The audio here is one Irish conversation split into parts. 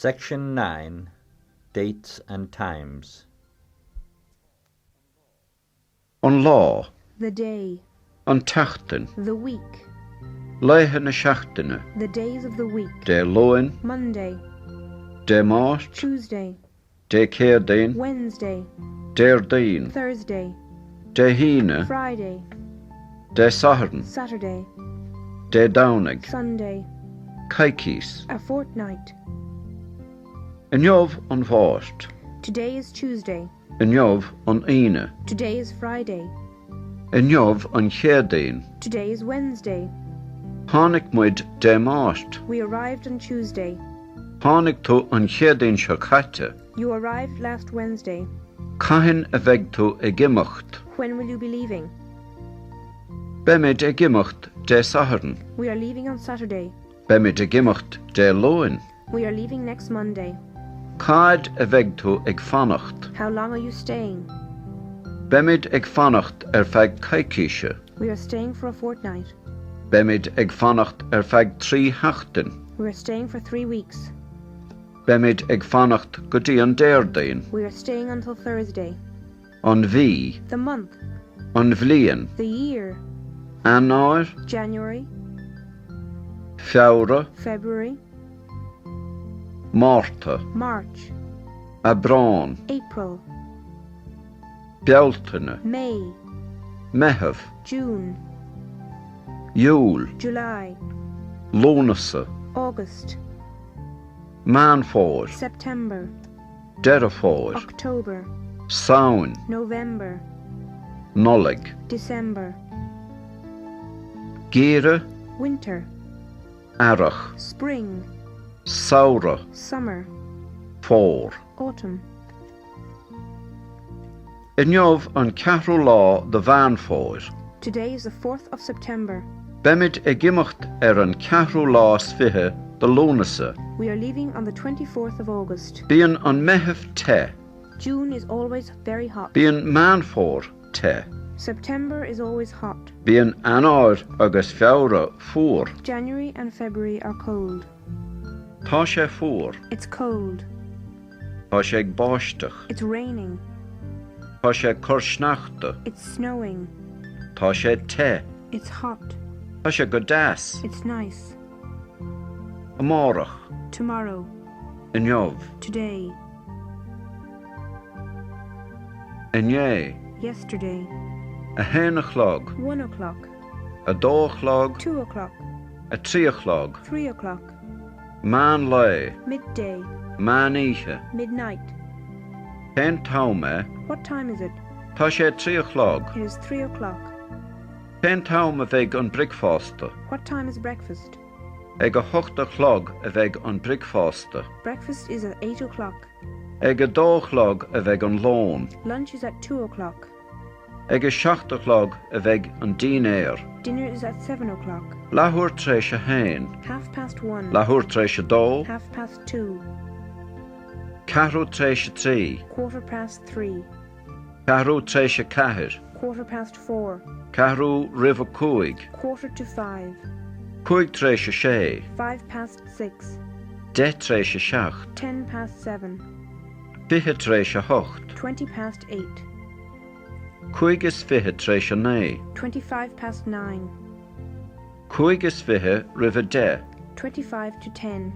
Section 9. Dates and Times. An lá, The day, an teachtain, the week, laithe na seachtaine, the days of the week. dé loin, Monday, dé máist, Tuesday, dé céirdain, Wednesday, déirdain, Thursday, dé híine, Friday, dé saharan, Saturday, dé downig, Sunday, caicís, a fortnight. inniuv an bháist, Today is Tuesday. inniuv an ine, Today is Friday. inniuv an chéirdain, Today is Wednesday. tháinig muid dé máist, We arrived on Tuesday. tháinig tú an chéirdain seo caite, You arrived last Wednesday. caitheann a bheidh tú ag imeacht, When will you be leaving? beimid ag imeacht dé saharan, We are leaving on Saturday. beimid ag imeacht dé loin, We are leaving next Monday. cáid a bheidh tú ag fannacht, How long are you staying? beimid ag fannacht feadh caicíse, We are staying for a fortnight. beimid ag fannacht feadh trí heachtain, We are staying for 3 weeks. beimid ag fannacht go dtí an déirdain, We are staying until Thursday. an bhí, The month, an bhliain, the year, an áir, January, feabhra, February, márta, March, a brán, April, bealtaine, May, meitheamh, June, júl, July, lúnasa, August, meánfóir, September, deirefóir, October, samhain, November, nollaig, December, gíre, winter, airach, spring, samhra, summer, fór. autumn. Inniuv an ceathrú lá de bheanfóir, Today is the 4th of September. beimid ag imeacht an ceathrú lá sfithe de lúnasa, We are leaving on the 24th of August. bíonn an meitheamh te, June is always very hot. bíonn meánfóir te, September is always hot. bíonn anáir agus feabhra fuair, January and February are cold. tá sé fuair, It's cold. tá sé ag báisteach, It's raining. tá sé cur sneachta, It's snowing. tá sé te, It's hot. tá sé go deas, It's nice. amárach, Tomorrow. inniuv, Today. inné, Yesterday. a héanachlog, 1 o'clock. a dóchlog, 2 o'clock. a tríochlog, 3 o'clock. meán le, Midday. meán oíche, Midnight. cén taume, What time is it? tá sé tríochlog, It is 3 o'clock. cén taume bheidh an bricfásta, What time is breakfast? ag a hochtachlog a bheidh an bricfásta, Breakfast is at 8 o'clock. ag a dóchlog a bheidh an lón, Lunch is at 2 o'clock. ag a seachtachlog a bheidh an dinéir, Dinner is at 7 o'clock. lathúir tréis a hain, 1:30. lathúir tréis a dó, 2:30. ceathrú tréis a trí, 3:15. ceathrú tréis a ceathair, 4:15. ceathrú ribh a cúig, 4:45. cúig tréis a sé, 6:05. 10 tréis a seacht, 7:10. 20 tréis a hocht, 8:20. cúig is 20 tréis a né, 9:25. cúig is 20 ribh a 10, 25 to 10.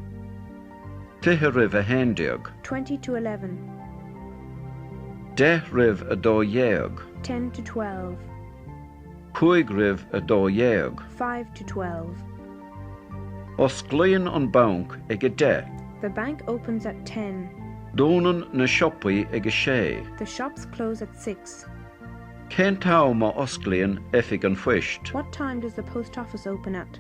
20 ribh a héindeag, 20 to 11. 10 ribh a dódhéag, 10 to 12. cúig ribh a dódhéag, 5 to 12. os glíonn an banc ag a 10, The bank opens at 10. dúnan na siopaí ag a sé, The shops close at 6. cén tá má os glíonn efig an fuist, What time does the post office open at?